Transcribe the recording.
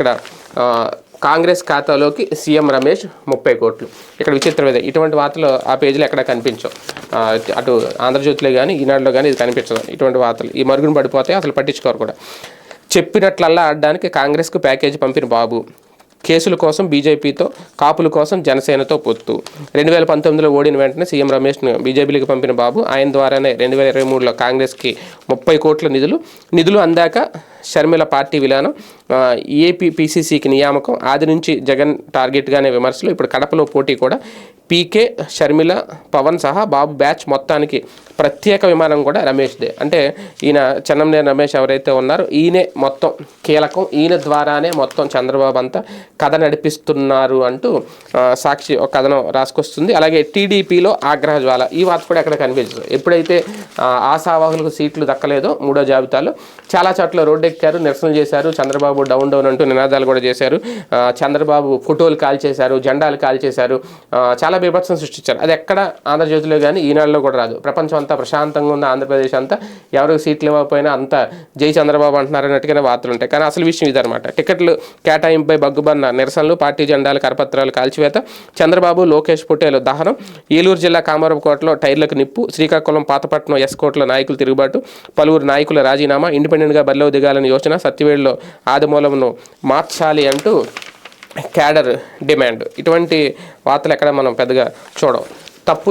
ఇక్కడ కాంగ్రెస్ ఖాతాలోకి సీఎం రమేష్ 30 కోట్లు. ఇక్కడ విచిత్రం ఇదే, ఇటువంటి వార్తలు ఆ పేజీలో ఎక్కడ కనిపించవు. అటు ఆంధ్రజ్యోతిలో కానీ ఈనాడులో కానీ ఇది కనిపించదు. ఇటువంటి వార్తలు ఈ మరుగున పడిపోతే అసలు పట్టించుకోరు కూడా. చెప్పినట్లల్లా ఆడడానికి కాంగ్రెస్కు ప్యాకేజీ పంపిన బాబు, కేసుల కోసం బీజేపీతో, కాపుల కోసం జనసేనతో పొత్తు. 2019లో ఓడిన వెంటనే సీఎం రమేష్ను బీజేపీకి పంపిన బాబు, ఆయన ద్వారానే 2023లో కాంగ్రెస్కి 30 కోట్ల నిధులు అందాక షర్మిల పార్టీ విధానం, ఏపీ పీసీసీకి నియామకం, ఆది నుంచి జగన్ టార్గెట్గానే విమర్శలు. ఇప్పుడు కడపలో పోటీ కూడా పీకే, షర్మిల, పవన్ సహా బాబు బ్యాచ్ మొత్తానికి ప్రత్యేక విమానం కూడా రమేష్దే. అంటే ఈయన చెన్నంనేని రమేష్ ఎవరైతే ఉన్నారో ఈయనే మొత్తం కీలకం, ఈయన ద్వారానే మొత్తం చంద్రబాబు అంతా కథ నడిపిస్తున్నారు అంటూ సాక్షి ఒక కథనం రాసుకొస్తుంది. అలాగే టీడీపీలో ఆగ్రహ జ్వాల, ఈ వార్త కూడా ఎక్కడ కనిపించదు. ఎప్పుడైతే ఆశావాహులకు సీట్లు దక్కలేదో మూడో జాబితాలో చాలా చోట్ల రోడ్డు ఎక్కారు, నిరసనలు చేశారు, చంద్రబాబు డౌన్ డౌన్ అంటూ నినాదాలు కూడా చేశారు, చంద్రబాబు ఫోటోలు కాల్చేశారు, జెండాలు కాల్చేశారు, చాలా బీభత్సం సృష్టించారు. అది ఎక్కడ ఆంధ్రజ్యోతిలో కానీ ఈనాడులో కూడా రాదు. ప్రపంచం అంతా ప్రశాంతంగా ఉన్న ఆంధ్రప్రదేశ్ అంతా ఎవరికి సీట్లు ఇవ్వకపోయినా అంతా జై చంద్రబాబు అంటున్నారు అన్నట్టుగానే వార్తలు ఉంటాయి. కానీ అసలు విషయం ఇదనమాట. టికెట్లు కేటాయింపై బగ్గుబన్న నిరసనలు, పార్టీ జెండాలు, కరపత్రాలు కాల్చివేత, చంద్రబాబు లోకేష్ ఫోటోలు దహనం, ఏలూరు జిల్లా కామరపుకోటలో టైర్లకు నిప్పు, శ్రీకాకుళం పాతపట్నం ఎస్కోట్లో నాయకులు తిరుగుబాటు, పలువురు నాయకుల రాజీనామా, ఇండిపెండెంట్గా బరిలో దిగాలని యోచన, సత్యవేడులో ఆదిమూలంను మార్చాలి అంటూ క్యాడర్ డిమాండ్. ఇటువంటి వార్తలు ఎక్కడ మనం పెద్దగా చూడం. తప్పు